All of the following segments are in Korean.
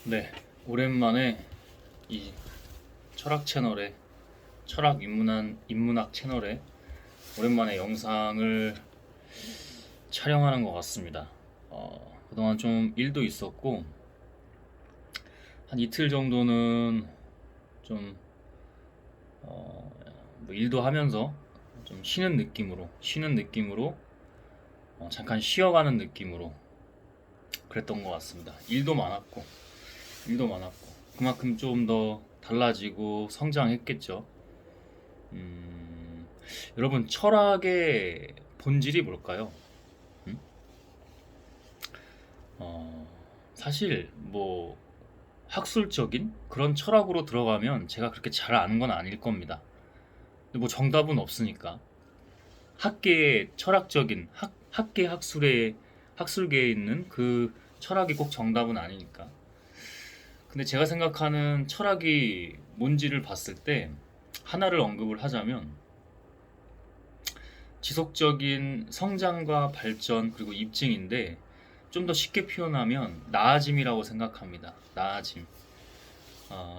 네, 오랜만에 이 철학 채널에 인문학 채널에 오랜만에 영상을 촬영하는 것 같습니다. 그동안 좀 일도 있었고 한 이틀 정도는 좀 뭐 일도 하면서 좀 쉬는 느낌으로 잠깐 쉬어가는 느낌으로 그랬던 것 같습니다. 일도 많았고 그만큼 좀 더 달라지고 성장했겠죠. 음, 여러분, 철학의 본질이 뭘까요? 음? 어, 사실 뭐 학술적인 그런 철학으로 들어가면 제가 그렇게 잘 아는 건 아닐 겁니다. 근데 뭐 정답은 없으니까 학계의 철학적인 학계 학술계에 있는 그 철학이 꼭 정답은 아니니까. 근데 제가 생각하는 철학이 뭔지를 봤을 때 하나를 언급을 하자면 지속적인 성장과 발전 그리고 입증인데 좀 더 쉽게 표현하면 나아짐이라고 생각합니다. 나아짐.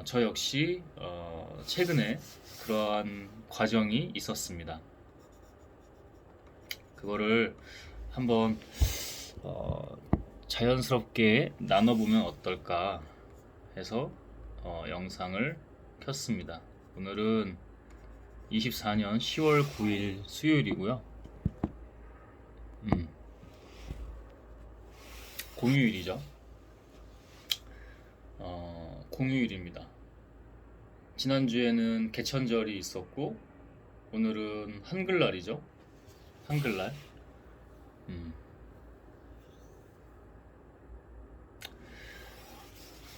저 역시 최근에 그러한 과정이 있었습니다. 그거를 한번 어, 자연스럽게 나눠보면 어떨까 해서 영상을 켰습니다. 오늘은 24년 10월 9일 수요일이고요. 음, 공휴일이죠. 공휴일입니다. 지난주에는 개천절이 있었고 오늘은 한글날이죠. 한글날. 음,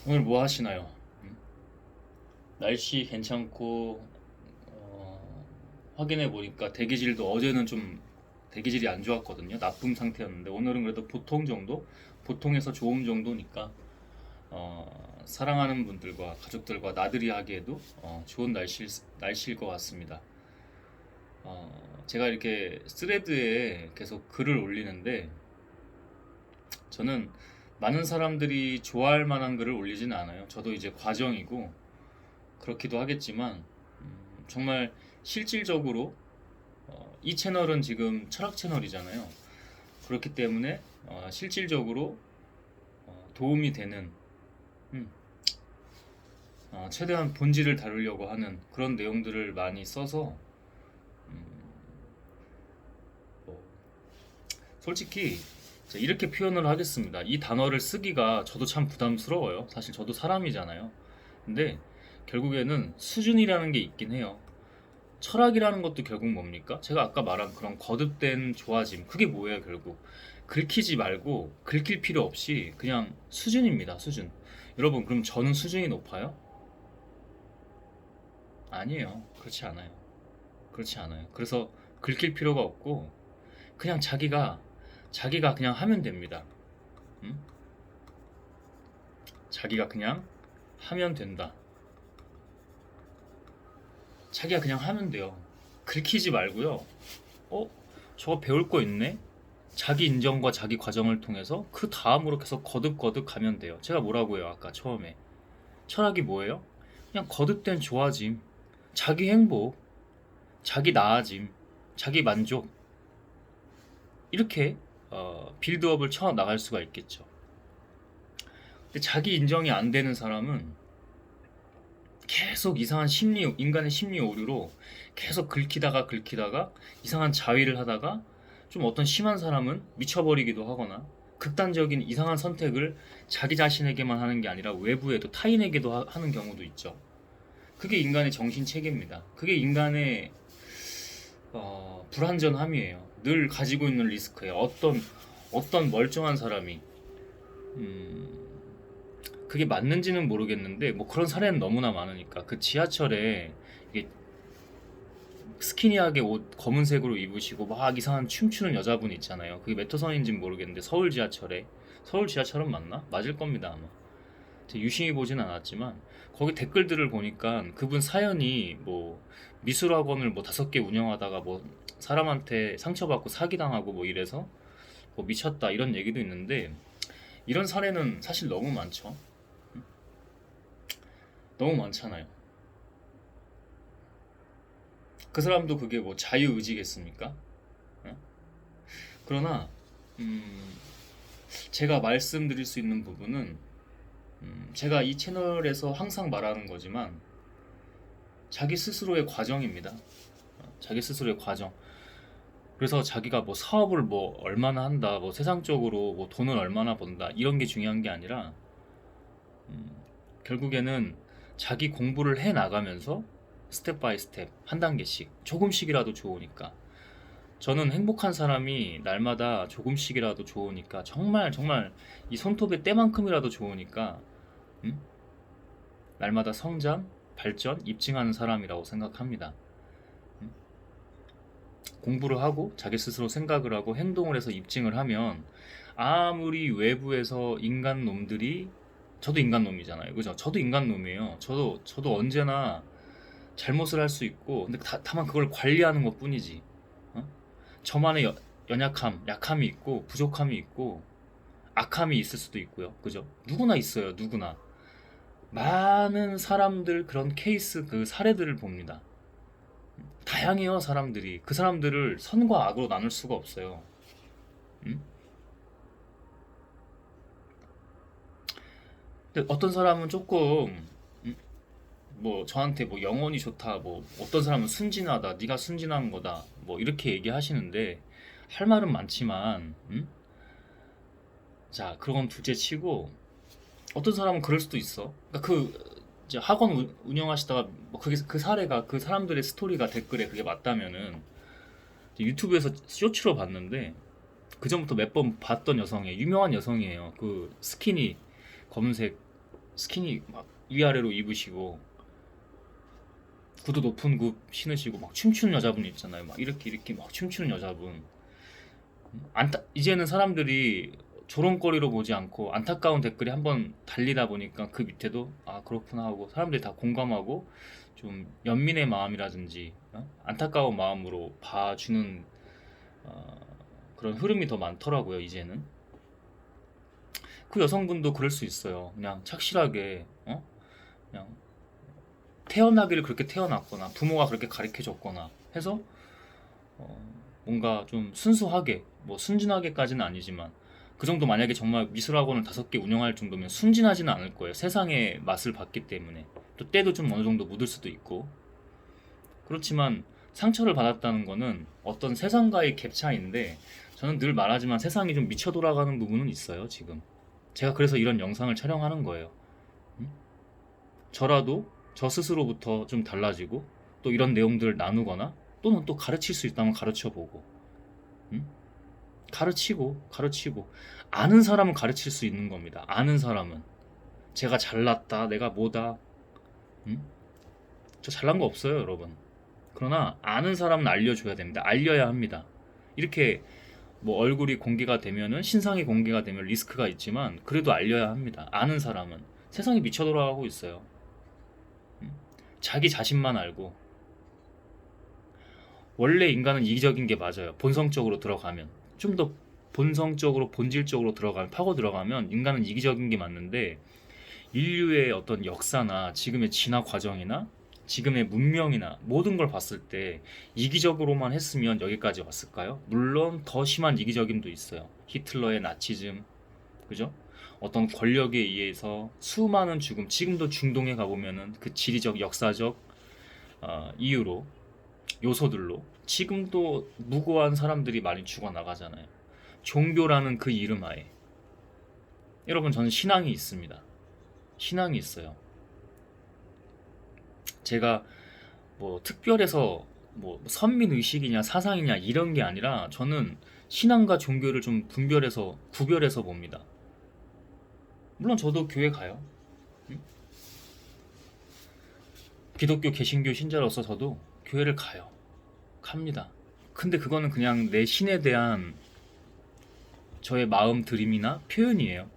오늘 뭐 하시나요? 음, 날씨 괜찮고 확인해 보니까 대기질도 어제는 좀 대기질이 안 좋았거든요. 나쁨 상태였는데 오늘은 그래도 보통 정도, 보통에서 좋음 정도니까 사랑하는 분들과 가족들과 나들이 하기에도 좋은 날씨일 것 같습니다. 제가 이렇게 스레드에 계속 글을 올리는데 저는 많은 사람들이 좋아할 만한 글을 올리지는 않아요. 저도 이제 과정이고 그렇기도 하겠지만 정말 실질적으로 이 채널은 지금 철학 채널이잖아요. 그렇기 때문에 실질적으로 도움이 되는 음, 최대한 본질을 다루려고 하는 그런 내용들을 많이 써서 뭐 솔직히 이렇게 표현을 하겠습니다. 이 단어를 쓰기가 저도 참 부담스러워요. 사실 저도 사람이잖아요. 근데 결국에는 수준이라는 게 있긴 해요. 철학이라는 것도 결국 뭡니까? 제가 아까 말한 그런 거듭된 좋아짐. 그게 뭐예요, 결국? 긁히지 말고, 긁힐 필요 없이 그냥 수준입니다, 수준. 여러분, 그럼 저는 수준이 높아요? 아니에요. 그렇지 않아요. 그렇지 않아요. 그래서 긁힐 필요가 없고, 그냥 자기가 그냥 하면 됩니다. 음? 자기가 그냥 하면 된다. 자기가 그냥 하면 돼요. 긁히지 말고요. 어? 저거 배울 거 있네? 자기 인정과 자기 과정을 통해서 그 다음으로 계속 거듭거듭 가면 돼요. 제가 뭐라고 해요, 아까 처음에. 철학이 뭐예요? 그냥 거듭된 좋아짐, 자기 행복, 자기 나아짐, 자기 만족. 이렇게 빌드업을 쳐 나갈 수가 있겠죠. 근데 자기 인정이 안 되는 사람은 계속 이상한 인간의 심리 오류로 계속 긁히다가 이상한 자위를 하다가 좀 어떤 심한 사람은 미쳐버리기도 하거나 극단적인 이상한 선택을 자기 자신에게만 하는 게 아니라 외부에도 타인에게도 하는 경우도 있죠. 그게 인간의 정신 체계입니다. 그게 인간의 불완전함이에요. 늘 가지고 있는 리스크예요. 어떤 멀쩡한 사람이 음, 그게 맞는지는 모르겠는데 뭐 그런 사례는 너무나 많으니까 그 지하철에 이게 스키니하게 옷 검은색으로 입으시고 막 이상한 춤추는 여자분 있잖아요. 그게 몇 호선인지는 모르겠는데 서울 지하철은 맞나? 맞을 겁니다 아마. 제가 유심히 보진 않았지만 거기 댓글들을 보니까 그분 사연이 뭐 미술학원을 뭐 5개 운영하다가 뭐 사람한테 상처받고 사기당하고 뭐 이래서 뭐 미쳤다 이런 얘기도 있는데 이런 사례는 사실 너무 많죠. 너무 많잖아요. 그 사람도 그게 뭐 자유의지겠습니까? 어? 그러나 음, 제가 말씀드릴 수 있는 부분은 제가 이 채널에서 항상 말하는 거지만 자기 스스로의 과정입니다. 자기 스스로의 과정. 그래서 자기가 뭐 사업을 뭐 얼마나 한다, 뭐 세상적으로 뭐 돈을 얼마나 번다 이런 게 중요한 게 아니라 음, 결국에는 자기 공부를 해 나가면서 스텝 바이 스텝 한 단계씩 조금씩이라도 좋으니까 저는 행복한 사람이 날마다 조금씩이라도 좋으니까 정말 정말 이 손톱의 때만큼이라도 좋으니까 음? 날마다 성장, 발전, 입증하는 사람이라고 생각합니다. 음? 공부를 하고 자기 스스로 생각을 하고 행동을 해서 입증을 하면 아무리 외부에서 인간 놈들이 저도 인간 놈이잖아요. 그죠? 저도 인간 놈이에요. 저도 언제나 잘못을 할 수 있고 근데 다만 그걸 관리하는 것뿐이지. 어? 저만의 연약함, 약함이 있고 부족함이 있고 악함이 있을 수도 있고요. 그죠? 누구나 있어요. 누구나. 많은 사람들 그런 케이스 그 사례들을 봅니다. 다양해요, 사람들이. 그 사람들을 선과 악으로 나눌 수가 없어요. 음? 근데 어떤 사람은 조금 뭐 저한테 뭐 영혼이 좋다, 뭐 어떤 사람은 순진하다, 네가 순진한 거다, 뭐 이렇게 얘기하시는데 할 말은 많지만, 자 그건 둘째치고 어떤 사람은 그럴 수도 있어. 그러니까 그 이제 학원 운영하시다가 뭐 그게 그 사례가 그 사람들의 스토리가 댓글에 그게 맞다면은 유튜브에서 쇼츠로 봤는데 그 전부터 몇 번 봤던 여성이에요. 유명한 여성이에요. 그 스키니 검은색 스키니 막 위아래로 입으시고 구두 높은 굽 신으시고 막 춤추는 여자분 있잖아요. 막 이렇게 막 춤추는 여자분. 이제는 사람들이 조롱거리로 보지 않고 안타까운 댓글이 한번 달리다 보니까 그 밑에도 아 그렇구나 하고 사람들이 다 공감하고 좀 연민의 마음이라든지 안타까운 마음으로 봐주는 어, 그런 흐름이 더 많더라고요 이제는. 그 여성분도 그럴 수 있어요. 그냥 착실하게 그냥 태어나기를 그렇게 태어났거나 부모가 그렇게 가르쳐줬거나 해서 뭔가 좀 순수하게 뭐 순진하게까지는 아니지만 그 정도 만약에 정말 미술학원을 5개 운영할 정도면 순진하지는 않을 거예요. 세상의 맛을 봤기 때문에 또 때도 좀 어느 정도 묻을 수도 있고 그렇지만 상처를 받았다는 거는 어떤 세상과의 갭 차이인데 저는 늘 말하지만 세상이 좀 미쳐 돌아가는 부분은 있어요 지금. 제가 그래서 이런 영상을 촬영하는 거예요. 음? 저라도 저 스스로부터 좀 달라지고 또 이런 내용들을 나누거나 또는 또 가르칠 수 있다면 가르쳐 보고 가르치고 아는 사람은 가르칠 수 있는 겁니다. 아는 사람은 제가 잘났다 내가 뭐다 음? 저 잘난 거 없어요 여러분. 그러나 아는 사람은 알려줘야 됩니다. 알려야 합니다. 이렇게 뭐 얼굴이 공개가 되면은 신상이 공개가 되면 리스크가 있지만 그래도 알려야 합니다. 아는 사람은 세상이 미쳐 돌아가고 있어요. 음? 자기 자신만 알고 원래 인간은 이기적인 게 맞아요. 본성적으로 들어가면 좀 더 본성적으로 본질적으로 들어가면 파고 들어가면 인간은 이기적인 게 맞는데 인류의 어떤 역사나 지금의 진화 과정이나 지금의 문명이나 모든 걸 봤을 때 이기적으로만 했으면 여기까지 왔을까요? 물론 더 심한 이기적임도 있어요. 히틀러의 나치즘, 그죠? 어떤 권력에 의해서 수많은 죽음, 지금도 중동에 가보면은 그 지리적, 역사적 이유로 요소들로 지금도 무고한 사람들이 많이 죽어나가잖아요. 종교라는 그 이름 하에. 여러분, 저는 신앙이 있습니다. 신앙이 있어요. 제가 뭐 특별해서 뭐 선민 의식이냐 사상이냐 이런 게 아니라 저는 신앙과 종교를 좀 분별해서 구별해서 봅니다. 물론 저도 교회 가요. 응? 기독교 개신교 신자로서 저도 교회를 가요. 갑니다. 근데 그거는 그냥 내 신에 대한 저의 마음 들임이나 표현이에요.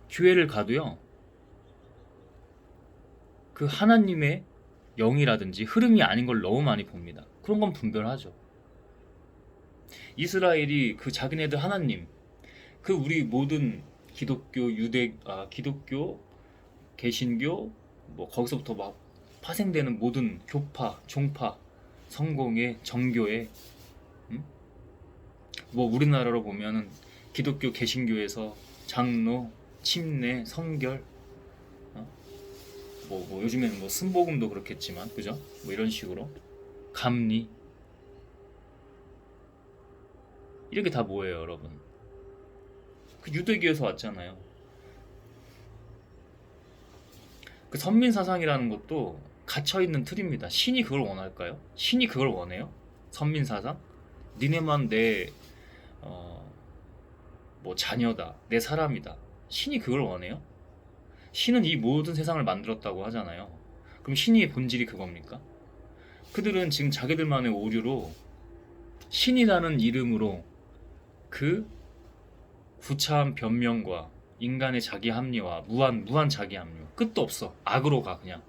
교회를 가도요. 그 하나님의 영이라든지 흐름이 아닌 걸 너무 많이 봅니다. 그런 건 분별하죠. 이스라엘이 그 자기네들 하나님, 그 우리 모든 기독교, 기독교, 개신교, 뭐 거기서부터 막 파생되는 모든 교파, 종파, 성공회, 정교회, 음? 뭐 우리나라로 보면은 기독교 개신교에서 장로, 침례, 성결, 어? 뭐 요즘에는 뭐 순복음도 그렇겠지만, 그죠? 뭐 이런 식으로 감리, 이렇게 다 뭐예요, 여러분? 그 유대교에서 왔잖아요. 그 선민 사상이라는 것도 갇혀 있는 틀입니다. 신이 그걸 원할까요? 신이 그걸 원해요? 선민 사상? 니네만 내 어, 뭐 자녀다, 내 사람이다. 신이 그걸 원해요? 신은 이 모든 세상을 만들었다고 하잖아요. 그럼 신의 본질이 그겁니까? 그들은 지금 자기들만의 오류로 신이라는 이름으로 그 구차한 변명과 인간의 자기 합리화, 무한 자기 합리화, 끝도 없어. 악으로 가 그냥.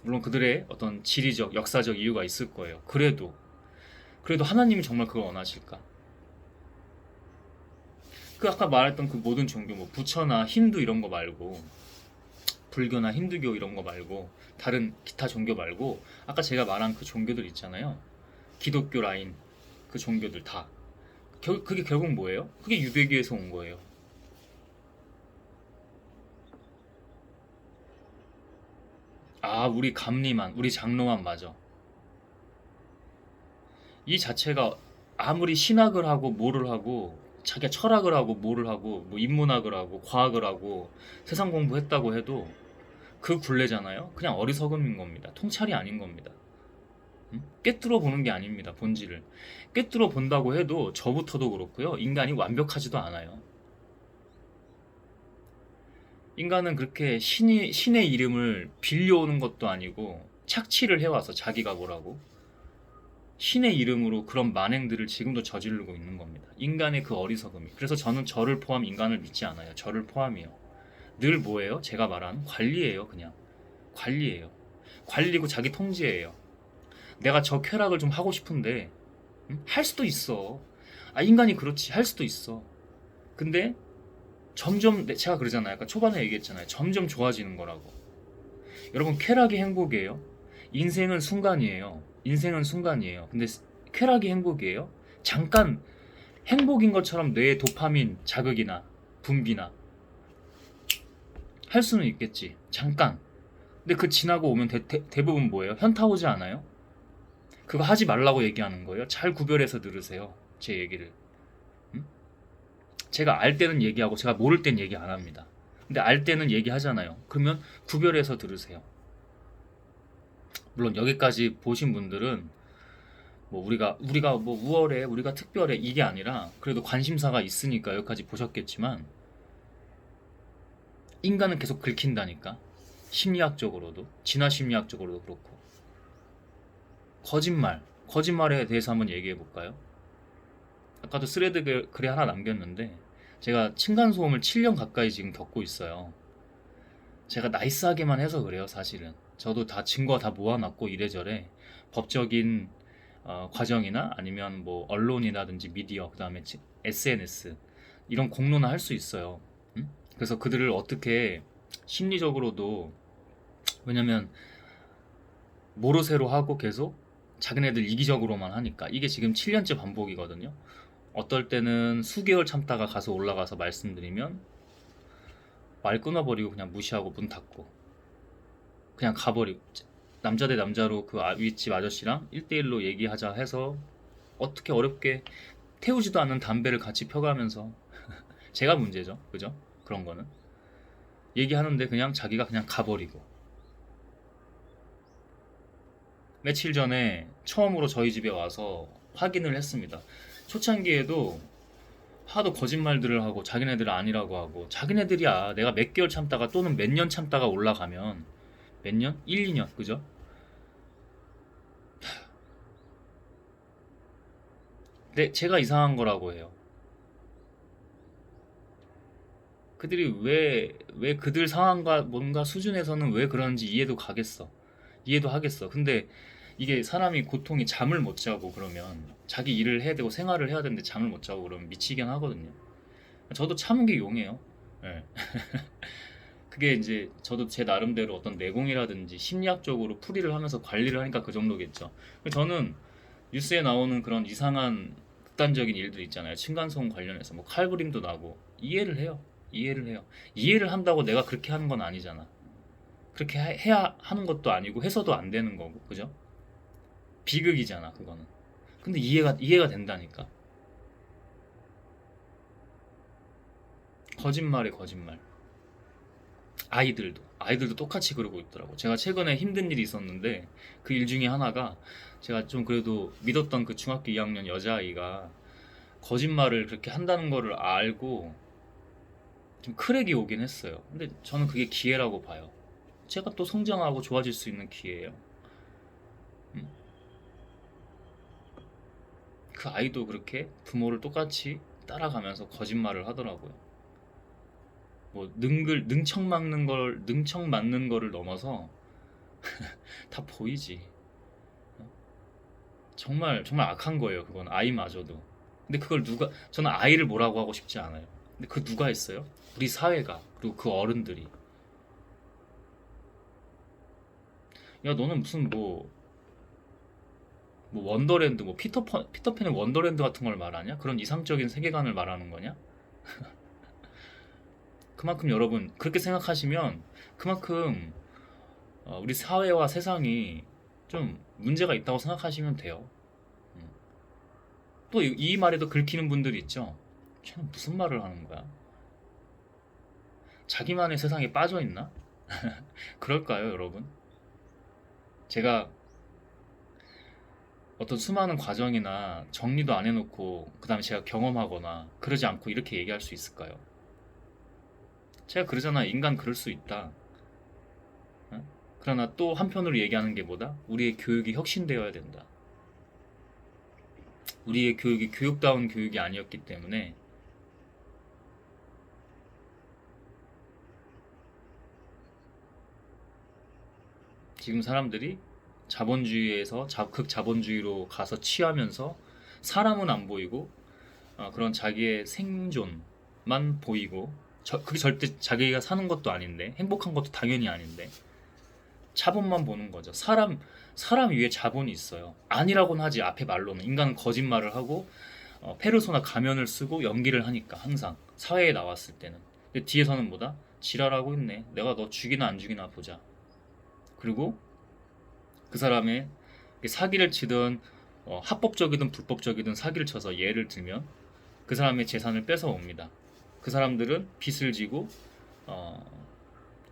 물론 그들의 어떤 지리적, 역사적 이유가 있을 거예요. 그래도 하나님이 정말 그걸 원하실까? 그 아까 말했던 그 모든 종교, 뭐 부처나 힌두 이런 거 말고, 불교나 힌두교 이런 거 말고, 다른 기타 종교 말고, 아까 제가 말한 그 종교들 있잖아요. 기독교 라인, 그 종교들 다. 그게 결국 뭐예요? 그게 유대교에서 온 거예요. 아, 우리 감리만, 우리 장로만 맞아. 이 자체가 아무리 신학을 하고 뭐를 하고 자기가 철학을 하고 뭐를 하고 뭐 인문학을 하고 과학을 하고 세상 공부했다고 해도 그 굴레잖아요. 그냥 어리석음인 겁니다. 통찰이 아닌 겁니다. 꿰뚫어 보는 게 아닙니다. 본질을 꿰뚫어 본다고 해도 저부터도 그렇고요. 인간이 완벽하지도 않아요. 인간은 그렇게 신의 이름을 빌려오는 것도 아니고 착취를 해와서 자기가 뭐라고 신의 이름으로 그런 만행들을 지금도 저지르고 있는 겁니다. 인간의 그 어리석음이. 그래서 저는 저를 포함 인간을 믿지 않아요. 저를 포함이요. 늘 뭐예요? 제가 말한 관리예요. 그냥 관리예요. 관리고 자기 통제예요. 내가 저 쾌락을 좀 하고 싶은데 할 수도 있어. 아, 인간이 그렇지. 할 수도 있어. 근데 점점 제가 그러잖아요. 아까 초반에 얘기했잖아요. 점점 좋아지는 거라고. 여러분, 쾌락이 행복이에요. 인생은 순간이에요. 인생은 순간이에요. 근데 쾌락이 행복이에요? 잠깐 행복인 것처럼 뇌의 도파민 자극이나 분비나 할 수는 있겠지. 잠깐. 근데 그 지나고 오면 대부분 뭐예요? 현타 오지 않아요? 그거 하지 말라고 얘기하는 거예요. 잘 구별해서 들으세요. 제 얘기를. 음? 제가 알 때는 얘기하고 제가 모를 땐 얘기 안 합니다. 근데 알 때는 얘기하잖아요. 그러면 구별해서 들으세요. 물론 여기까지 보신 분들은 뭐 우리가 뭐 우월해, 우리가 특별해 이게 아니라 그래도 관심사가 있으니까 여기까지 보셨겠지만 인간은 계속 긁힌다니까. 심리학적으로도 진화 심리학적으로도 그렇고 거짓말에 대해서 한번 얘기해 볼까요? 아까도 스레드 글에 하나 남겼는데 제가 층간소음을 7년 가까이 지금 겪고 있어요. 제가 나이스하게만 해서 그래요, 사실은. 저도 다 증거 다 모아놨고 이래저래 법적인 과정이나 아니면 뭐 언론이라든지 미디어 그다음에 SNS 이런 공론화 할 수 있어요. 그래서 그들을 어떻게 심리적으로도 왜냐면 모르쇠로 하고 계속 자기네들 이기적으로만 하니까 이게 지금 7년째 반복이거든요. 어떨 때는 수개월 참다가 가서 올라가서 말씀드리면 말 끊어버리고 그냥 무시하고 문 닫고 그냥 가버리고 남자 대 남자로 그 윗집 아저씨랑 1대1로 얘기하자 해서 어떻게 어렵게 태우지도 않는 담배를 같이 펴가면서 제가 문제죠. 그죠? 그런 거는 얘기하는데 그냥 자기가 그냥 가버리고 며칠 전에 처음으로 저희 집에 와서 확인을 했습니다. 초창기에도 하도 거짓말들을 하고 자기네들은 아니라고 하고 자기네들이야 내가 몇 개월 참다가 또는 몇 년 참다가 올라가면 몇 년? 1, 2년 그죠? 네, 제가 이상한 거라고 해요. 그들이 왜 그들 상황과 뭔가 수준에서는 왜 그런지 이해도 가겠어. 이해도 하겠어. 근데 이게 사람이 고통이 잠을 못 자고 그러면 자기 일을 해야 되고 생활을 해야 되는데 잠을 못 자고 그러면 미치긴 하거든요. 저도 참은 게 용이에요. 예. 그게 이제 저도 제 나름대로 어떤 내공이라든지 심리학적으로 풀이를 하면서 관리를 하니까 그 정도겠죠. 저는 뉴스에 나오는 그런 이상한 극단적인 일들 있잖아요. 층간소음 관련해서 뭐 칼부림도 나고 이해를 해요. 이해를 해요. 이해를 한다고 내가 그렇게 하는 건 아니잖아. 그렇게 해야 하는 것도 아니고 해서도 안 되는 거고, 그죠? 비극이잖아, 그거는. 근데 이해가 된다니까. 거짓말에 거짓말. 아이들도 똑같이 그러고 있더라고. 제가 최근에 힘든 일이 있었는데 그 일 중에 하나가, 제가 좀 그래도 믿었던 그 중학교 2학년 여자아이가 거짓말을 그렇게 한다는 거를 알고 좀 크랙이 오긴 했어요. 근데 저는 그게 기회라고 봐요. 제가 또 성장하고 좋아질 수 있는 기회예요. 음. 그 아이도 그렇게 부모를 똑같이 따라가면서 거짓말을 하더라고요. 뭐 능청 맞는 거를 넘어서 다 보이지. 정말 정말 악한 거예요. 그건 아이마저도. 근데 그걸 저는 아이를 뭐라고 하고 싶지 않아요. 근데 그 누가 했어요? 우리 사회가, 그리고 그 어른들이. 야, 너는 무슨 뭐 원더랜드, 뭐 피터팬의 원더랜드 같은 걸 말하냐? 그런 이상적인 세계관을 말하는 거냐? 그만큼 여러분 그렇게 생각하시면, 그만큼 우리 사회와 세상이 좀 문제가 있다고 생각하시면 돼요. 음. 또 이 말에도 긁히는 분들이 있죠. 쟤는 무슨 말을 하는 거야? 자기만의 세상에 빠져 있나? 그럴까요, 여러분? 제가 어떤 수많은 과정이나 정리도 안 해놓고 그다음에 제가 경험하거나 그러지 않고 이렇게 얘기할 수 있을까요? 제가 그러잖아요. 인간 그럴 수 있다. 어? 그러나 또 한편으로 얘기하는 게 뭐다? 우리의 교육이 혁신되어야 된다. 우리의 교육이 교육다운 교육이 아니었기 때문에 지금 사람들이 자본주의에서 극자본주의로 가서 취하면서 사람은 안 보이고 그런 자기의 생존만 보이고, 그게 절대 자기가 사는 것도 아닌데, 행복한 것도 당연히 아닌데 자본만 보는 거죠. 사람 위에 자본이 있어요. 아니라고는 하지. 앞에 말로는 인간은 거짓말을 하고 페르소나 가면을 쓰고 연기를 하니까, 항상 사회에 나왔을 때는. 근데 뒤에서는 뭐다? 지랄하고 있네. 내가 너 죽이나 안 죽이나 보자. 그리고 그 사람의 사기를 치든 합법적이든 불법적이든 사기를 쳐서 예를 들면 그 사람의 재산을 뺏어옵니다. 그 사람들은 빚을 지고 어,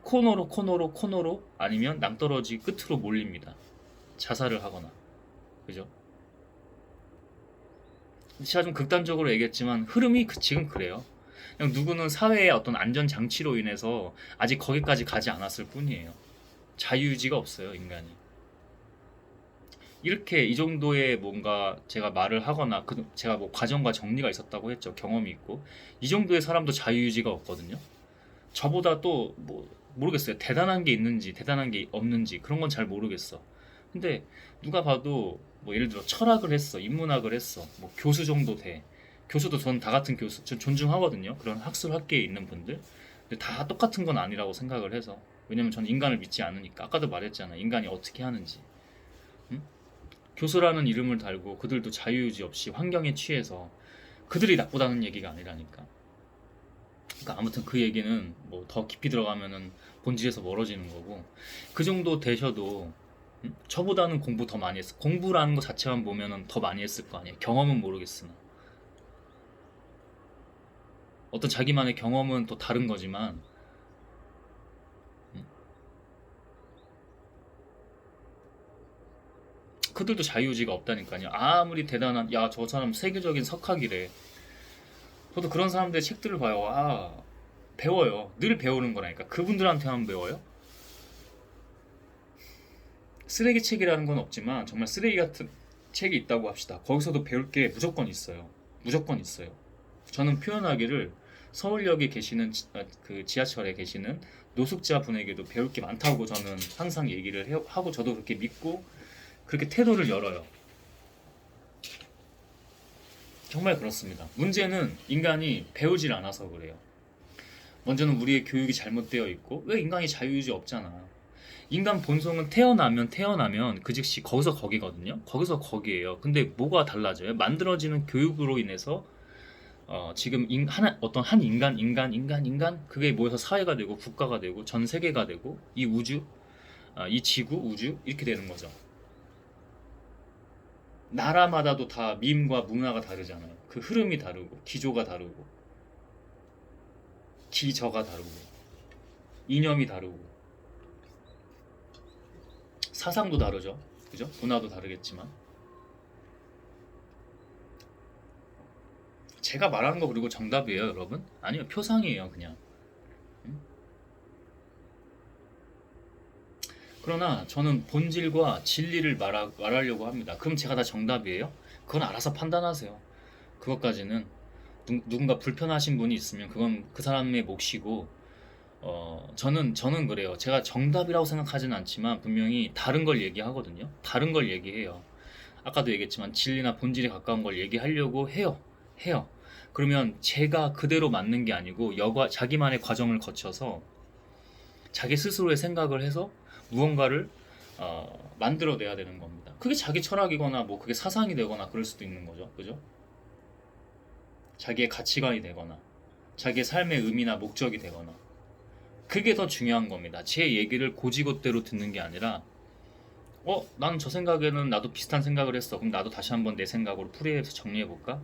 코너로 아니면 낭떠러지 끝으로 몰립니다. 자살을 하거나. 그죠? 제가 좀 극단적으로 얘기했지만 흐름이 지금 그래요. 그냥 누구는 사회의 어떤 안전 장치로 인해서 아직 거기까지 가지 않았을 뿐이에요. 자유유지가 없어요, 인간이. 이렇게 이 정도의 뭔가 제가 말을 하거나 제가 뭐 과정과 정리가 있었다고 했죠. 경험이 있고. 이 정도의 사람도 자유유지가 없거든요. 저보다 또 뭐 모르겠어요. 대단한 게 있는지 대단한 게 없는지 그런 건 잘 모르겠어. 근데 누가 봐도 뭐 예를 들어 철학을 했어, 인문학을 했어, 뭐 교수 정도 돼. 교수도 전 다 같은 교수, 전 존중하거든요. 그런 학술 학계에 있는 분들. 근데 다 똑같은 건 아니라고 생각을 해서. 왜냐면 전 인간을 믿지 않으니까. 아까도 말했잖아. 인간이 어떻게 하는지. 응? 교수라는 이름을 달고 그들도 자유유지 없이 환경에 취해서, 그들이 나쁘다는 얘기가 아니라니까. 그러니까 아무튼 그 얘기는 뭐 더 깊이 들어가면은 본질에서 멀어지는 거고, 그 정도 되셔도 저보다는 공부 더 많이 했어. 공부라는 거 자체만 보면은 더 많이 했을 거 아니에요. 경험은 모르겠으나 어떤 자기만의 경험은 또 다른 거지만, 음, 그들도 자유유지가 없다니까요. 아무리 대단한, 야, 저 사람 세계적인 석학이래. 저도 그런 사람들의 책들을 봐요. 배워요. 늘 배우는 거라니까. 그분들한테만 배워요. 쓰레기 책이라는 건 없지만 정말 쓰레기 같은 책이 있다고 합시다. 거기서도 배울 게 무조건 있어요. 무조건 있어요. 저는 표현하기를 서울역에 계시는 그 지하철에 계시는 노숙자 분에게도 배울 게 많다고 저는 항상 얘기를 하고, 저도 그렇게 믿고 그렇게 태도를 열어요. 정말 그렇습니다. 문제는 인간이 배우질 않아서 그래요. 먼저는 우리의 교육이 잘못되어 있고, 왜 인간이 자유의지 없잖아. 인간 본성은 태어나면 그 즉시 거기서 거기거든요. 거기서 거기에요. 근데 뭐가 달라져요? 만들어지는 교육으로 인해서 지금 어떤 한 인간 그게 모여서 사회가 되고 국가가 되고 전 세계가 되고 이 우주, 이 지구, 우주 이렇게 되는 거죠. 나라마다도 다 밈과 문화가 다르잖아요. 그 흐름이 다르고 기조가 다르고 기저가 다르고 이념이 다르고 사상도 다르죠. 그죠? 문화도 다르겠지만 제가 말하는 거 그리고 정답이에요, 여러분? 아니요, 표상이에요, 그냥. 음? 그러나 저는 본질과 진리를 말하려고 합니다. 그럼 제가 다 정답이에요? 그건 알아서 판단하세요. 그것까지는 누군가 불편하신 분이 있으면 그건 그 사람의 몫이고 저는 그래요. 제가 정답이라고 생각하진 않지만 분명히 다른 걸 얘기하거든요. 다른 걸 얘기해요. 아까도 얘기했지만 진리나 본질에 가까운 걸 얘기하려고 해요. 해요. 그러면 제가 그대로 맞는 게 아니고 자기만의 과정을 거쳐서 자기 스스로의 생각을 해서 무언가를 만들어내야 되는 겁니다. 그게 자기 철학이거나 뭐 그게 사상이 되거나 그럴 수도 있는 거죠. 그죠? 자기의 가치관이 되거나 자기의 삶의 의미나 목적이 되거나 그게 더 중요한 겁니다. 제 얘기를 고지것대로 듣는 게 아니라 나는 저 생각에는 나도 비슷한 생각을 했어. 그럼 나도 다시 한번 내 생각으로 풀이해서 정리해볼까?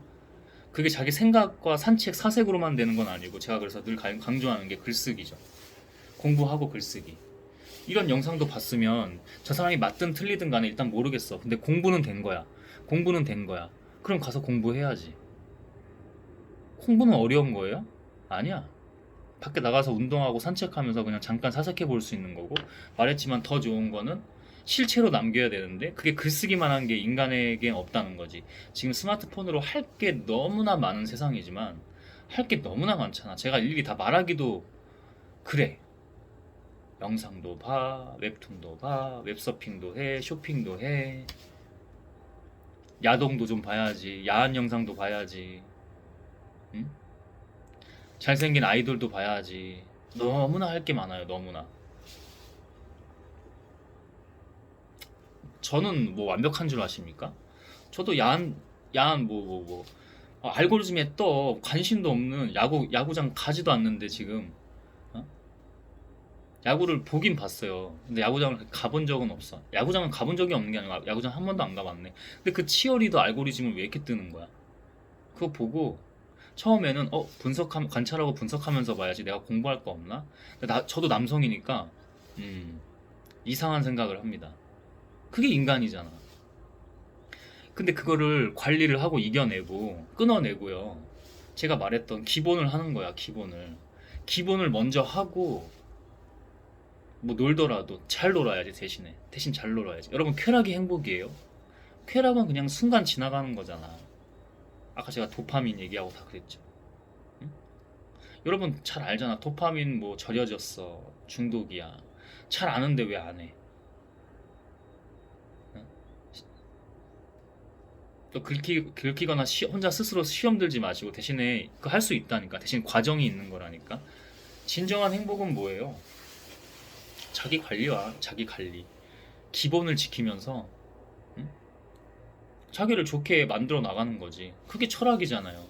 그게 자기 생각과 산책, 사색으로만 되는 건 아니고 제가 그래서 늘 강조하는 게 글쓰기죠. 공부하고 글쓰기. 이런 영상도 봤으면 저 사람이 맞든 틀리든 간에 일단 모르겠어. 근데 공부는 된 거야. 공부는 된 거야. 그럼 가서 공부해야지. 공부는 어려운 거예요? 아니야. 밖에 나가서 운동하고 산책하면서 그냥 잠깐 사색해 볼 수 있는 거고 말했지만 더 좋은 거는 실체로 남겨야 되는데 그게 글쓰기만 한 게 인간에게 없다는 거지. 지금 스마트폰으로 할 게 너무나 많은 세상이지만 할 게 너무나 많잖아. 제가 일일이 다 말하기도 그래. 영상도 봐, 웹툰도 봐, 웹서핑도 해, 쇼핑도 해, 야동도 좀 봐야지, 야한 영상도 봐야지, 응? 잘생긴 아이돌도 봐야지. 너무나 할 게 많아요, 너무나. 저는 뭐 완벽한 줄 아십니까? 저도 야한 알고리즘에 떠 관심도 없는 야구장 가지도 않는데 지금 어? 야구를 보긴 봤어요. 근데 야구장을 가본 적은 없어. 야구장은 가본 적이 없는 게 아니라 야구장 한 번도 안 가봤네. 근데 그 치어리더 알고리즘을 왜 이렇게 뜨는 거야? 그거 보고 처음에는 관찰하고 분석하면서 봐야지 내가 공부할 거 없나? 저도 남성이니까 이상한 생각을 합니다. 그게 인간이잖아. 근데 그거를 관리를 하고 이겨내고 끊어내고요. 제가 말했던 기본을 하는 거야, 기본을. 기본을 먼저 하고 뭐 놀더라도 잘 놀아야지 대신에. 대신 잘 놀아야지. 여러분 쾌락이 행복이에요? 쾌락은 그냥 순간 지나가는 거잖아. 아까 제가 도파민 얘기하고 다 그랬죠. 응? 여러분 잘 알잖아. 도파민 뭐 절여졌어. 중독이야. 잘 아는데 왜 안 해? 응? 또 긁히거나 혼자 스스로 시험 들지 마시고 대신에 그 할 수 있다니까. 대신 과정이 있는 거라니까. 진정한 행복은 뭐예요? 자기 관리와 자기 관리. 기본을 지키면서 응? 자기를 좋게 만들어 나가는 거지. 그게 철학이잖아요.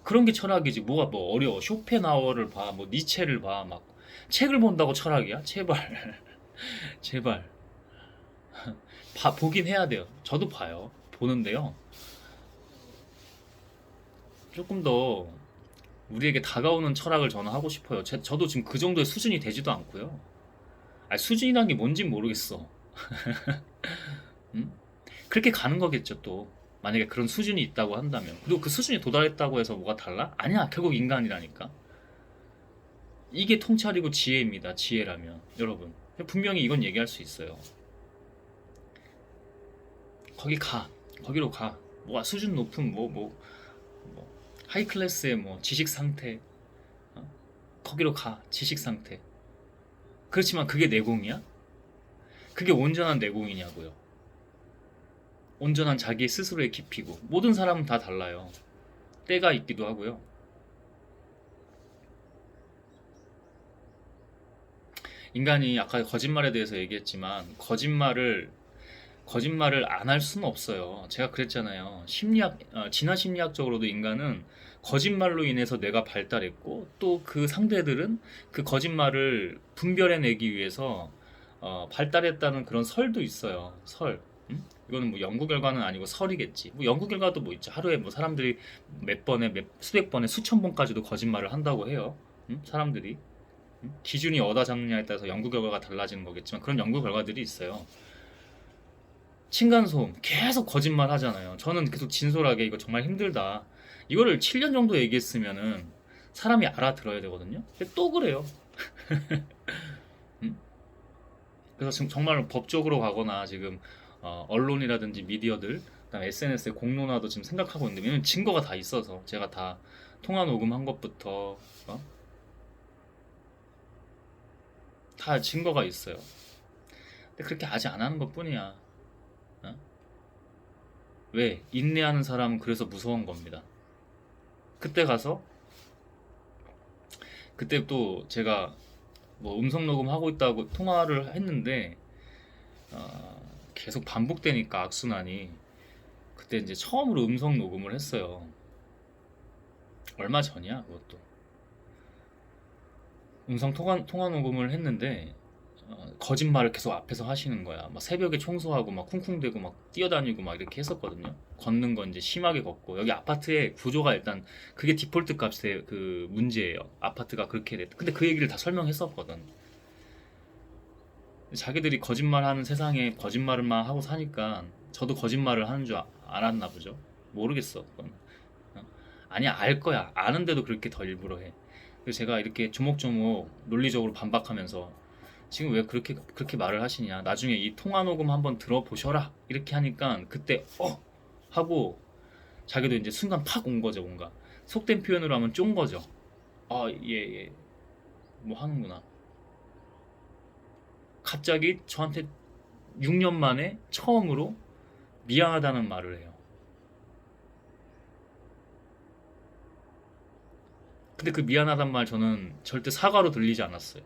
그런 게 철학이지. 뭐가 뭐 어려워. 쇼펜하우어를 봐. 뭐 니체를 봐. 막 책을 본다고 철학이야? 제발. 제발. 보긴 해야 돼요. 저도 봐요. 보는데요. 조금 더 우리에게 다가오는 철학을 저는 하고 싶어요. 저도 지금 그 정도의 수준이 되지도 않고요. 아니, 수준이란 게 뭔진 모르겠어. 음? 그렇게 가는 거겠죠, 또. 만약에 그런 수준이 있다고 한다면. 그리고 그 수준에 도달했다고 해서 뭐가 달라? 아니야, 결국 인간이라니까. 이게 통찰이고 지혜입니다, 지혜라면. 여러분. 분명히 이건 얘기할 수 있어요. 거기 가. 거기로 가. 뭐가 수준 높은 하이 클래스의 뭐 지식 상태. 어? 거기로 가. 지식 상태. 그렇지만 그게 내공이야? 그게 온전한 내공이냐고요. 온전한 자기 스스로의 깊이고 모든 사람은 다 달라요. 때가 있기도 하고요. 인간이 아까 거짓말에 대해서 얘기했지만 거짓말을 안 할 수는 없어요. 제가 그랬잖아요. 진화 심리학적으로도 인간은 거짓말로 인해서 뇌가 발달했고 또 그 상대들은 그 거짓말을 분별해내기 위해서 발달했다는 그런 설도 있어요. 설. 음? 이거는 뭐 연구 결과는 아니고 설이겠지. 뭐 연구 결과도 뭐 있죠. 하루에 뭐 사람들이 수백 번에 수천 번까지도 거짓말을 한다고 해요. 사람들이. 기준이 어디다 잡느냐에 따라서 연구 결과가 달라지는 거겠지만 그런 연구 결과들이 있어요. 층간소음 계속 거짓말 하잖아요. 저는 계속 진솔하게 이거 정말 힘들다. 이거를 7년 정도 얘기했으면은 사람이 알아들어야 되거든요. 근데 또 그래요. 음? 그래서 지금 정말 법적으로 가거나 지금 언론이라든지 미디어들, 그다음에 SNS에 공론화도 지금 생각하고 있는데 왜냐면 증거가 다 있어서 제가 다 통화 녹음한 것부터 다 증거가 있어요. 근데 그렇게 아직 안 하는 것뿐이야. 어? 왜? 인내하는 사람은 그래서 무서운 겁니다. 그때 가서 그때 또 제가 뭐 음성 녹음하고 있다고 통화를 했는데 계속 반복되니까 악순환이 그때 이제 처음으로 음성 녹음을 했어요. 얼마 전이야 그것도. 음성 통화 녹음을 했는데 거짓말을 계속 앞에서 하시는 거야. 막 새벽에 청소하고 막 쿵쿵대고 막 뛰어다니고 막 이렇게 했었거든요. 걷는 건 이제 심하게 걷고 여기 아파트의 구조가 일단 그게 디폴트 값의 그 문제예요. 아파트가 그렇게 됐. 근데 그 얘기를 다 설명했었거든. 자기들이 거짓말하는 세상에 거짓말만 하고 사니까 저도 거짓말을 하는 줄 알았나 보죠. 모르겠어. 그건. 어? 아니야 알 거야. 아는데도 그렇게 더 일부러 해. 그래서 제가 이렇게 조목조목 논리적으로 반박하면서 지금 왜 그렇게 말을 하시냐. 나중에 이 통화 녹음 한번 들어보셔라. 이렇게 하니까 그때 하고 자기도 이제 순간 팍 온 거죠. 뭔가 속된 표현으로 하면 쫀 거죠. 아, 예, 예. 뭐 하는구나. 갑자기 저한테 6년 만에 처음으로 미안하다는 말을 해요. 근데 그 미안하단 말 저는 절대 사과로 들리지 않았어요.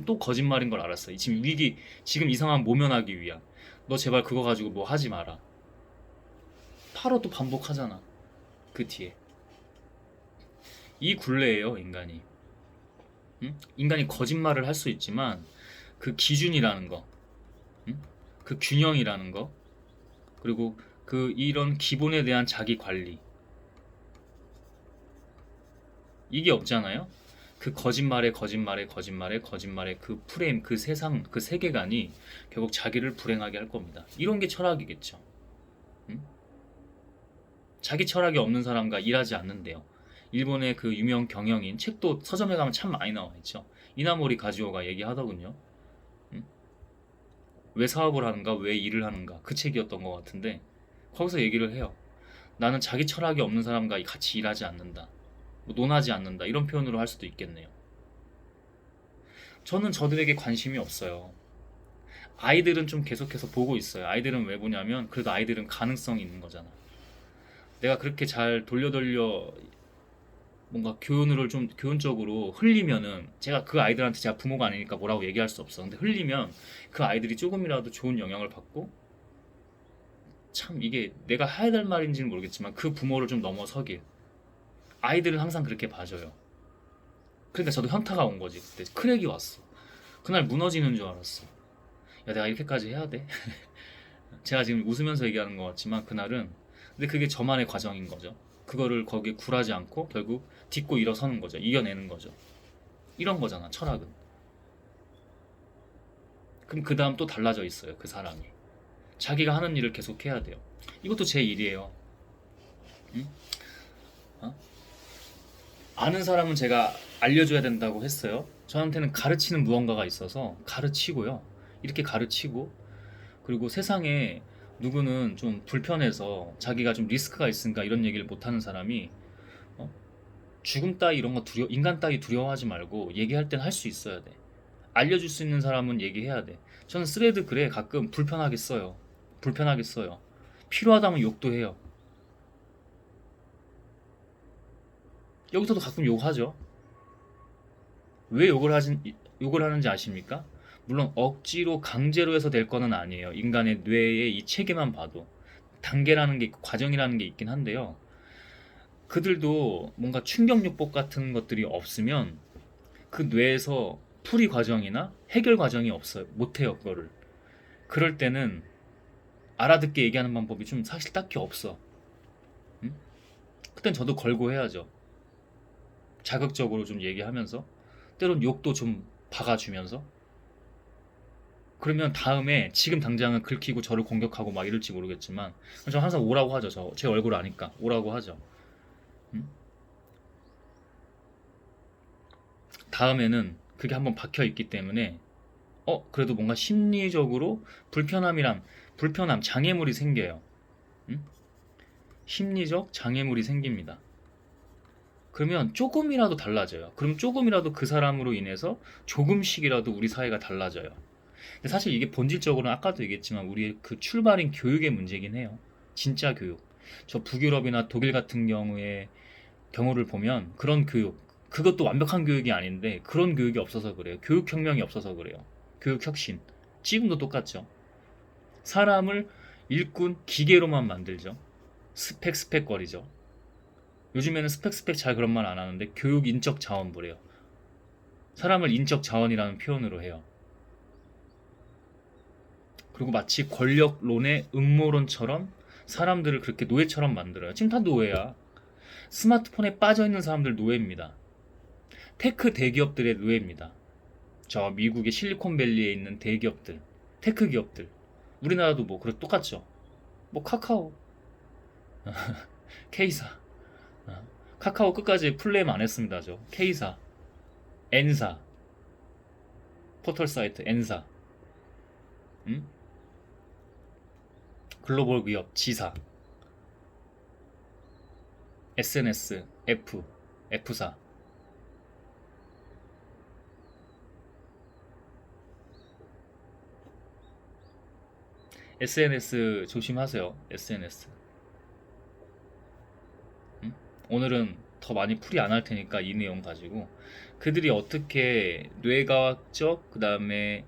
또 거짓말인 걸 알았어요. 지금 이 상황 모면하기 위한. 너 제발 그거 가지고 뭐 하지 마라. 바로 또 반복하잖아. 그 뒤에. 이 굴레예요, 인간이. 응? 인간이 거짓말을 할 수 있지만 그 기준이라는 거, 응? 그 균형이라는 거, 그리고 그 이런 기본에 대한 자기 관리 이게 없잖아요. 그 거짓말에 그 프레임, 그 세상, 그 세계관이 결국 자기를 불행하게 할 겁니다. 이런 게 철학이겠죠. 응? 자기 철학이 없는 사람과 일하지 않는데요. 일본의 그 유명 경영인 책도 서점에 가면 참 많이 나와 있죠. 이나모리 가지오가 얘기하더군요. 응? 왜 사업을 하는가, 왜 일을 하는가 그 책이었던 것 같은데 거기서 얘기를 해요. 나는 자기 철학이 없는 사람과 같이 일하지 않는다. 뭐 논하지 않는다. 이런 표현으로 할 수도 있겠네요. 저는 저들에게 관심이 없어요. 아이들은 좀 계속해서 보고 있어요. 아이들은 왜 보냐면 그래도 아이들은 가능성이 있는 거잖아. 내가 그렇게 잘 돌려 뭔가 교훈을 좀 교훈적으로 흘리면은 제가 그 아이들한테 제가 부모가 아니니까 뭐라고 얘기할 수 없어. 근데 흘리면 그 아이들이 조금이라도 좋은 영향을 받고 참 이게 내가 해야 될 말인지는 모르겠지만 그 부모를 좀 넘어서길. 아이들은 항상 그렇게 봐줘요. 그러니까 저도 현타가 온 거지. 그때 크랙이 왔어. 그날 무너지는 줄 알았어. 야, 내가 이렇게까지 해야 돼? 제가 지금 웃으면서 얘기하는 것 같지만 그날은 근데 그게 저만의 과정인 거죠. 그거를 거기에 굴하지 않고 결국 딛고 일어서는 거죠. 이겨내는 거죠. 이런 거잖아, 철학은. 그럼 그 다음 또 달라져 있어요, 그 사람이. 자기가 하는 일을 계속 해야 돼요. 이것도 제 일이에요. 응? 어? 아는 사람은 제가 알려줘야 된다고 했어요. 저한테는 가르치는 무언가가 있어서 가르치고요. 이렇게 가르치고 그리고 세상에 누구는 좀 불편해서 자기가 좀 리스크가 있으니까 이런 얘기를 못하는 사람이 어? 죽음 따위 이런 거 인간 따위 두려워하지 말고 얘기할 땐 할 수 있어야 돼. 알려줄 수 있는 사람은 얘기해야 돼. 저는 스레드 글에 가끔 불편하게 써요. 불편하게 써요. 필요하다면 욕도 해요. 여기서도 가끔 욕하죠. 왜 욕을 욕을 하는지 아십니까? 물론 억지로 강제로 해서 될 거는 아니에요. 인간의 뇌의 이 체계만 봐도 단계라는 게 있고 과정이라는 게 있긴 한데요. 그들도 뭔가 충격요법 같은 것들이 없으면 그 뇌에서 풀이 과정이나 해결 과정이 없어요. 못해요, 그거를. 그럴 때는 알아듣게 얘기하는 방법이 좀 사실 딱히 없어. 응? 그땐 저도 걸고 해야죠. 자극적으로 좀 얘기하면서 때론 욕도 좀 박아주면서 그러면 다음에 지금 당장은 긁히고 저를 공격하고 막 이럴지 모르겠지만 저 항상 오라고 하죠. 제 얼굴 아니까 오라고 하죠. 응? 다음에는 그게 한번 박혀 있기 때문에 그래도 뭔가 심리적으로 불편함 장애물이 생겨요. 응? 심리적 장애물이 생깁니다. 그러면 조금이라도 달라져요. 그럼 조금이라도 그 사람으로 인해서 조금씩이라도 우리 사회가 달라져요. 근데 사실 이게 본질적으로는 아까도 얘기했지만 우리의 그 출발인 교육의 문제긴 해요. 진짜 교육. 저 북유럽이나 독일 같은 경우를 보면 그런 교육, 그것도 완벽한 교육이 아닌데 그런 교육이 없어서 그래요. 교육혁명이 없어서 그래요. 교육혁신. 지금도 똑같죠. 사람을 일꾼 기계로만 만들죠. 스펙 거리죠. 요즘에는 스펙 잘 그런 말 안 하는데 교육 인적 자원부래요. 사람을 인적 자원이라는 표현으로 해요. 그리고 마치 권력론의 음모론처럼 사람들을 그렇게 노예처럼 만들어요. 지금 다 노예야. 스마트폰에 빠져있는 사람들 노예입니다. 테크 대기업들의 노예입니다. 저 미국의 실리콘밸리에 있는 대기업들, 테크 기업들. 우리나라도 뭐 그래 똑같죠. 뭐 카카오, K사. 카카오 끝까지 플레임 안 했습니다. 저 K사, N사, 포털 사이트 N사, 음? 글로벌 기업 G사, SNS F사. SNS 조심하세요. SNS. 오늘은 더 많이 풀이 안 할 테니까 이 내용 가지고 그들이 어떻게 뇌과학적 그다음에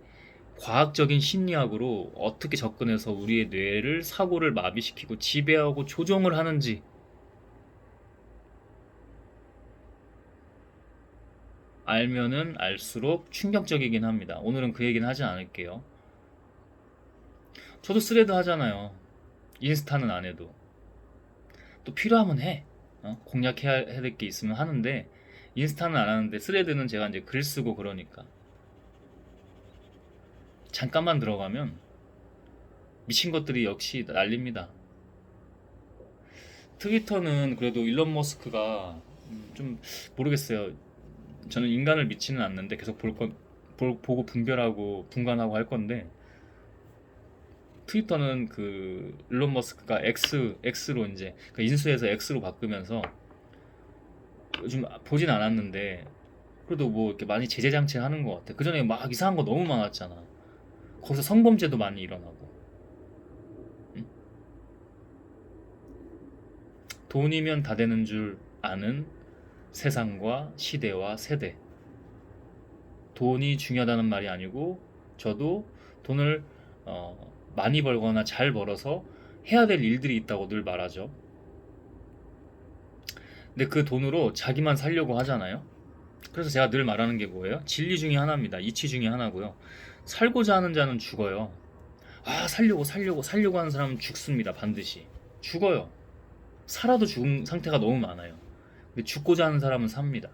과학적인 심리학으로 어떻게 접근해서 우리의 뇌를 사고를 마비시키고 지배하고 조종을 하는지 알면은 알수록 충격적이긴 합니다. 오늘은 그 얘기는 하진 않을게요. 저도 스레드 하잖아요. 인스타는 안 해도. 또 필요하면 해. 공략해야 될 게 있으면 하는데 인스타는 안 하는데 스레드는 제가 이제 글 쓰고 그러니까 잠깐만 들어가면 미친 것들이 역시 난립니다. 트위터는 그래도 일론 머스크가 좀 모르겠어요. 저는 인간을 믿지는 않는데 계속 보고 분별하고 분간하고 할 건데 트위터는 그 일론 머스크가 X로 이제 그 인수해서 X로 바꾸면서 요즘 보진 않았는데 그래도 뭐 이렇게 많이 제재 장치하는 것 같아. 그 전에 막 이상한 거 너무 많았잖아. 거기서 성범죄도 많이 일어나고. 응? 돈이면 다 되는 줄 아는 세상과 시대와 세대. 돈이 중요하다는 말이 아니고 저도 돈을 많이 벌거나 잘 벌어서 해야 될 일들이 있다고 늘 말하죠. 근데 그 돈으로 자기만 살려고 하잖아요. 그래서 제가 늘 말하는 게 뭐예요? 진리 중에 하나입니다. 이치 중에 하나고요. 살고자 하는 자는 죽어요. 살려고 하는 사람은 죽습니다. 반드시. 죽어요. 살아도 죽은 상태가 너무 많아요. 근데 죽고자 하는 사람은 삽니다.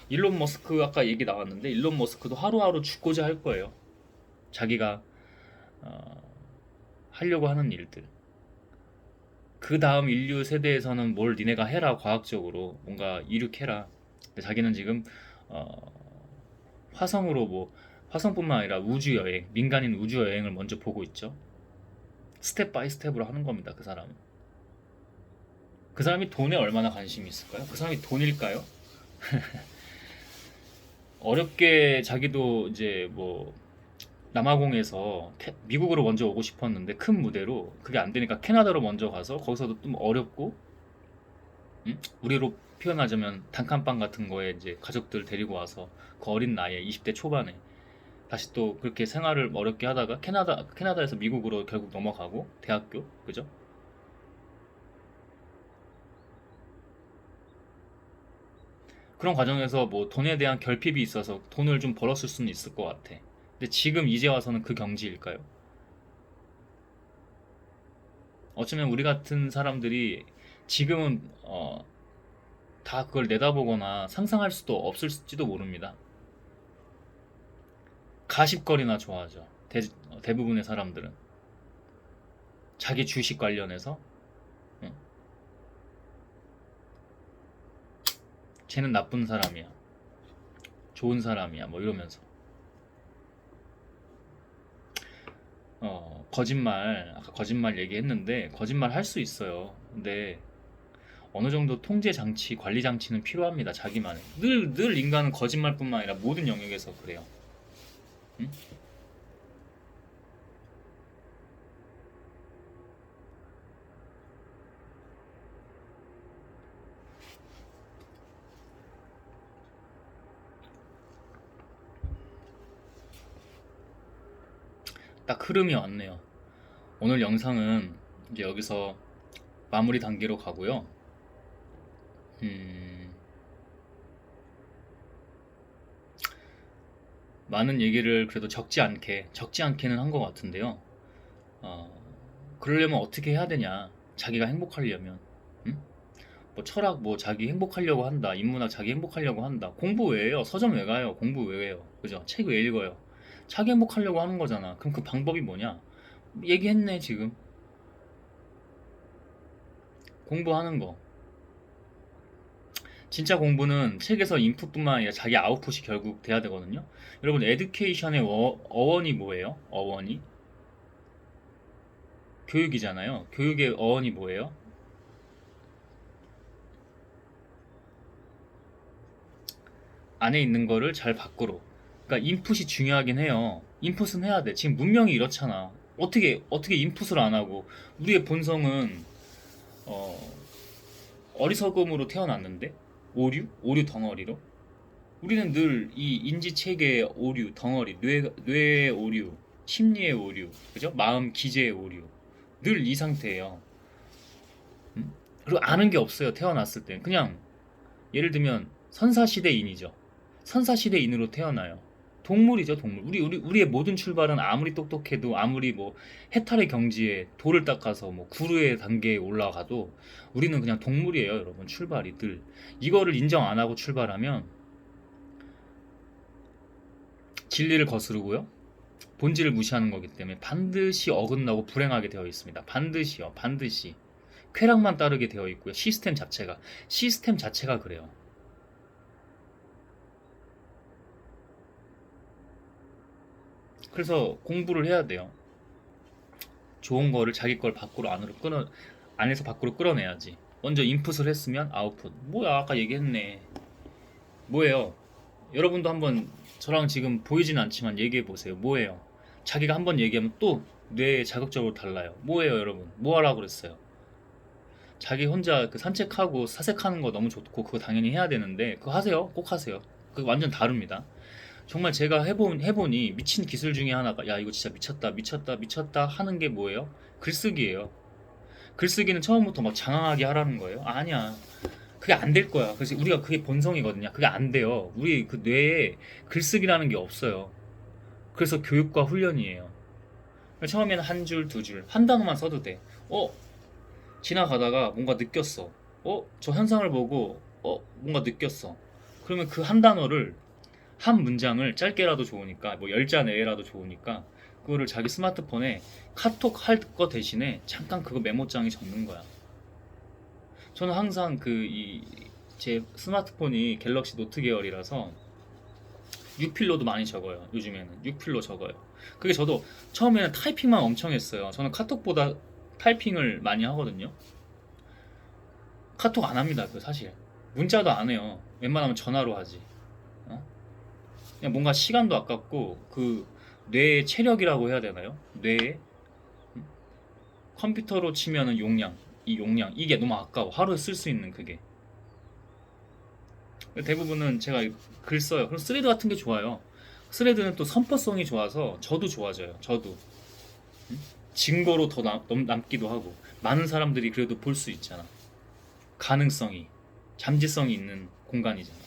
일론 머스크 아까 얘기 나왔는데 일론 머스크도 하루하루 죽고자 할 거예요. 자기가 어, 하려고 하는 일들. 그 다음 인류 세대에서는 뭘 니네가 해라 과학적으로 뭔가 이륙해라. 근데 자기는 지금 어, 화성으로 뭐 화성뿐만 아니라 우주 여행, 민간인 우주 여행을 먼저 보고 있죠. 스텝 바이 스텝으로 하는 겁니다. 그 사람은. 그 사람이 돈에 얼마나 관심이 있을까요? 그 사람이 돈일까요? 어렵게 자기도 이제 뭐 남아공에서 미국으로 먼저 오고 싶었는데 큰 무대로 그게 안 되니까 캐나다로 먼저 가서 거기서도 좀 어렵고 우리로 표현하자면 단칸방 같은 거에 이제 가족들 데리고 와서 그 어린 나이에 20대 초반에 다시 또 그렇게 생활을 어렵게 하다가 캐나다에서 미국으로 결국 넘어가고 대학교 그죠? 그런 과정에서 뭐 돈에 대한 결핍이 있어서 돈을 좀 벌었을 수는 있을 것 같아. 근데 지금 이제 와서는 그 경지일까요? 어쩌면 우리 같은 사람들이 지금은 다 그걸 내다보거나 상상할 수도 없을지도 모릅니다. 가십거리나 좋아하죠. 대부분의 사람들은 자기 주식 관련해서 응, 쟤는 나쁜 사람이야, 좋은 사람이야, 뭐 이러면서 거짓말 아까 거짓말 얘기했는데 거짓말 할 수 있어요. 근데 어느 정도 통제 장치, 관리 장치는 필요합니다. 자기만의. 늘 인간은 거짓말뿐만 아니라 모든 영역에서 그래요. 응? 딱 흐름이 왔네요. 오늘 영상은 이제 여기서 마무리 단계로 가고요. 음, 많은 얘기를 그래도 적지 않게는 한 것 같은데요. 어, 그러려면 어떻게 해야 되냐? 자기가 행복하려면, 응? 뭐 철학, 뭐 자기 행복하려고 한다, 인문학 자기 행복하려고 한다. 공부 왜 해요? 서점 왜 가요? 공부 왜 해요? 그죠? 책 왜 읽어요? 자기 행복하려고 하는 거잖아. 그럼 그 방법이 뭐냐? 얘기했네, 지금. 공부하는 거. 진짜 공부는 책에서 인풋뿐만 아니라 자기 아웃풋이 결국 돼야 되거든요. 여러분, 에듀케이션의 어원이 뭐예요? 어원이? 교육이잖아요. 교육의 어원이 뭐예요? 안에 있는 거를 잘 밖으로. 그러니까 인풋이 중요하긴 해요. 인풋은 해야 돼. 지금 문명이 이렇잖아. 어떻게 인풋을 안 하고 우리의 본성은 어, 어리석음으로 태어났는데 오류 덩어리로 우리는 늘 이 인지 체계의 오류 덩어리 뇌의 오류 심리의 오류 그죠? 마음 기제의 오류 늘 이 상태예요. 음? 그리고 아는 게 없어요. 태어났을 때 그냥 예를 들면 선사시대인이죠. 선사시대인으로 태어나요. 동물이죠, 동물. 우리의 모든 출발은 아무리 똑똑해도, 아무리 뭐, 해탈의 경지에 돌을 닦아서 뭐, 구루의 단계에 올라가도, 우리는 그냥 동물이에요, 여러분. 출발이 늘. 이거를 인정 안 하고 출발하면, 진리를 거스르고요. 본질을 무시하는 거기 때문에 반드시 어긋나고 불행하게 되어 있습니다. 반드시요, 반드시. 쾌락만 따르게 되어 있고요. 시스템 자체가 그래요. 그래서 공부를 해야 돼요. 좋은 거를 자기 걸 밖으로 안에서 밖으로 끌어내야지. 먼저 인풋을 했으면 아웃풋. 뭐야, 아까 얘기했네. 뭐예요? 여러분도 한번 저랑 지금 보이진 않지만 얘기해 보세요. 뭐예요? 자기가 한번 얘기하면 또 뇌에 자극적으로 달라요. 뭐예요, 여러분? 뭐 하라고 그랬어요? 자기 혼자 그 산책하고 사색하는 거 너무 좋고 그거 당연히 해야 되는데 그거 하세요. 꼭 하세요. 그거 완전 다릅니다. 정말 제가 해보니 미친 기술 중에 하나가 야 이거 진짜 미쳤다 하는 게 뭐예요? 글쓰기예요. 글쓰기는 처음부터 막 장황하게 하라는 거예요? 아니야. 그게 안 될 거야. 그래서 우리가 그게 본성이거든요. 그게 안 돼요. 우리 그 뇌에 글쓰기라는 게 없어요. 그래서 교육과 훈련이에요. 처음에는 한 줄, 두 줄, 한 단어만 써도 돼. 지나가다가 뭔가 느꼈어. 저 현상을 보고 뭔가 느꼈어. 그러면 그 한 단어를 한 문장을 짧게라도 좋으니까 뭐 10자 내외라도 좋으니까 그거를 자기 스마트폰에 카톡 할 거 대신에 잠깐 그거 메모장에 적는 거야. 저는 항상 제 스마트폰이 갤럭시 노트 계열이라서 6필로도 많이 적어요. 요즘에는 6필로 적어요. 그게 저도 처음에는 타이핑만 엄청 했어요. 저는 카톡보다 타이핑을 많이 하거든요. 카톡 안 합니다. 그 사실 문자도 안 해요. 웬만하면 전화로 하지. 어? 그냥 뭔가 시간도 아깝고 그 뇌의 체력이라고 해야 되나요? 뇌의 컴퓨터로 치면은 이 용량 이게 너무 아까워. 하루에 쓸 수 있는 그게. 대부분은 제가 글 써요. 그럼 스레드 같은 게 좋아요. 스레드는 또 선포성이 좋아서 저도 좋아져요. 저도 증거로 더 남기도 하고 많은 사람들이 그래도 볼 수 있잖아. 가능성이 잠재성이 있는 공간이잖아.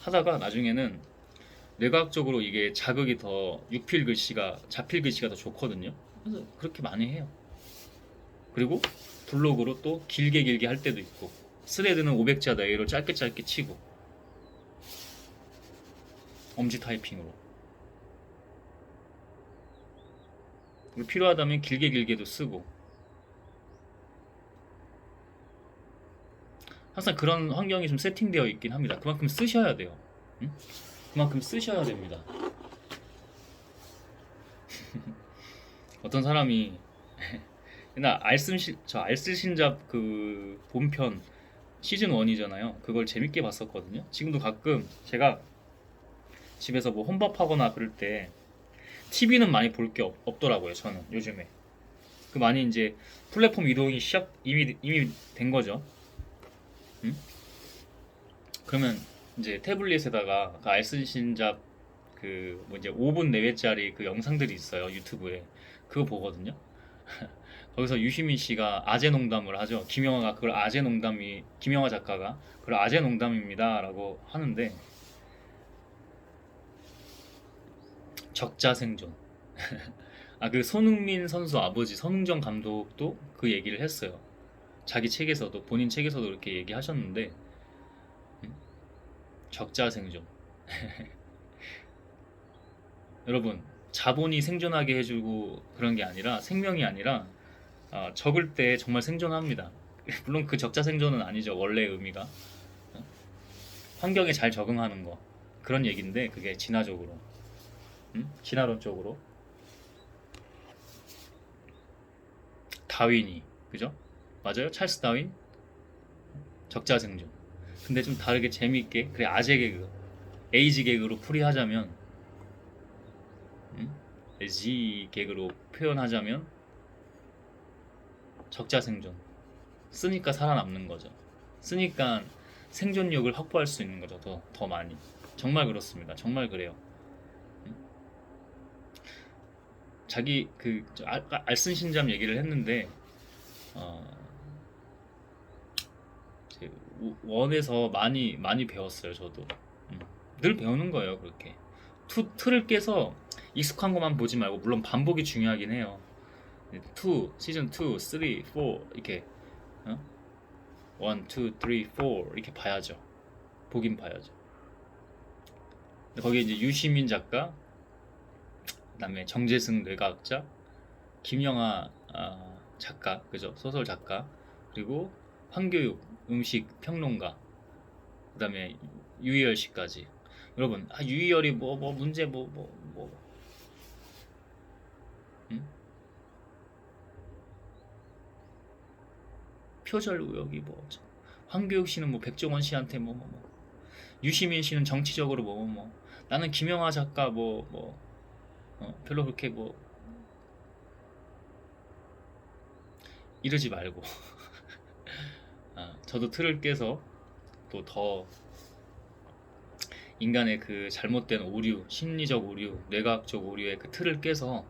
하다가 나중에는 뇌과학적으로 이게 자극이 더 육필 글씨가 자필 글씨가 더 좋거든요. 그래서 그렇게 많이 해요. 그리고 블로그로 또 길게 길게 할 때도 있고 스레드는 500자 내외로 짧게 짧게 치고 엄지 타이핑으로 그리고 필요하다면 길게 길게도 쓰고 항상 그런 환경이 좀 세팅되어 있긴 합니다. 그만큼 쓰셔야 돼요. 응? 그만큼 쓰셔야 됩니다. 어떤 사람이 옛날 알쓸신잡 그 본편 시즌 1이잖아요. 그걸 재밌게 봤었거든요. 지금도 가끔 제가 집에서 뭐 혼밥하거나 그럴 때 TV는 많이 볼 게 없더라고요. 저는 요즘에 그 많이 이제 플랫폼 이동이 이미 된 거죠. 응? 그러면 이제 태블릿에다가 그 알쓸신잡 그 뭐 이제 5분 내외짜리 그 영상들이 있어요. 유튜브에 그거 보거든요. 거기서 유시민 씨가 아재 농담을 하죠. 김영하 작가가 그걸 아재 농담입니다라고 하는데 적자생존. 아, 그 손흥민 선수 아버지 손흥정 감독도 그 얘기를 했어요. 자기 책에서도 본인 책에서도 이렇게 얘기하셨는데 적자생존. 여러분 자본이 생존하게 해주고 그런 게 아니라 생명이 아니라 적을 때 정말 생존합니다. 물론 그 적자 생존은 아니죠. 원래 의미가 환경에 잘 적응하는 거 그런 얘기인데 그게 진화적으로 진화론적으로 다윈이 그죠? 맞아요? 찰스 다윈 적자 생존. 근데 좀 다르게 재미있게 그래 아재 개그 에이지 개그로 풀이하자면 G 개그로 표현하자면 적자 생존. 쓰니까 살아남는 거죠. 쓰니까 생존력을 확보할 수 있는 거죠. 더 많이. 정말 그렇습니다. 정말 그래요. 자기 그 알쓴신잡 얘기를 했는데 어, 원에서 많이 배웠어요. 저도 늘 배우는 거예요. 그렇게 틀을 깨서 익숙한 것만 보지 말고 물론 반복이 중요하긴 해요. 2 시즌 2, 3, 4 이렇게 1, 2, 3, 4 이렇게 봐야죠. 보긴 봐야죠. 거기에 이제 유시민 작가, 그다음에 정재승 뇌과학자, 김영하 작가, 그죠? 소설 작가, 그리고 황교육 음식 평론가, 그다음에 유희열 씨까지. 여러분, 유희열이 문제 응? 표절 의혹이 황교육 씨는 백종원 씨한테 유시민 씨는 정치적으로 나는 김영하 작가 별로 그렇게 이러지 말고 저도 틀을 깨서 또 더 인간의 그 잘못된 오류, 심리적 오류, 뇌과학적 오류의 그 틀을 깨서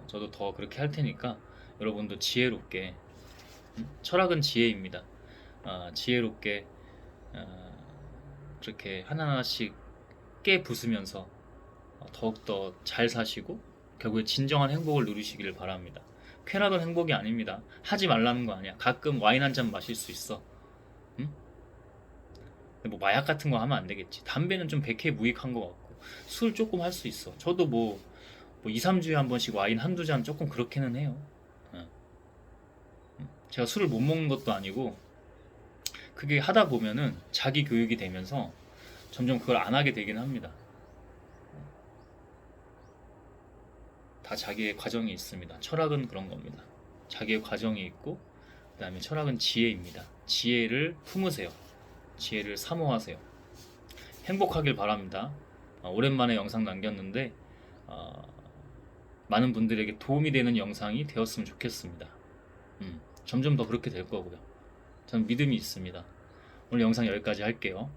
저도 더 그렇게 할 테니까 여러분도 지혜롭게 철학은 지혜입니다. 지혜롭게 그렇게 하나하나씩 깨 부수면서 더욱더 잘 사시고 결국에 진정한 행복을 누리시기를 바랍니다. 쾌락은 행복이 아닙니다. 하지 말라는 거 아니야. 가끔 와인 한 잔 마실 수 있어. 응? 마약 같은 거 하면 안 되겠지. 담배는 좀 백해 무익한 것 같고 술 조금 할 수 있어. 저도 2, 3주에 한 번씩 와인 한두 잔 조금 그렇게는 해요. 제가 술을 못 먹는 것도 아니고 그게 하다 보면은 자기 교육이 되면서 점점 그걸 안 하게 되긴 합니다. 다 자기의 과정이 있습니다. 철학은 그런 겁니다. 자기의 과정이 있고 그 다음에 철학은 지혜입니다. 지혜를 품으세요. 지혜를 사모하세요. 행복하길 바랍니다. 오랜만에 영상 남겼는데 많은 분들에게 도움이 되는 영상이 되었으면 좋겠습니다. 점점 더 그렇게 될 거고요. 저는 믿음이 있습니다. 오늘 영상 여기까지 할게요.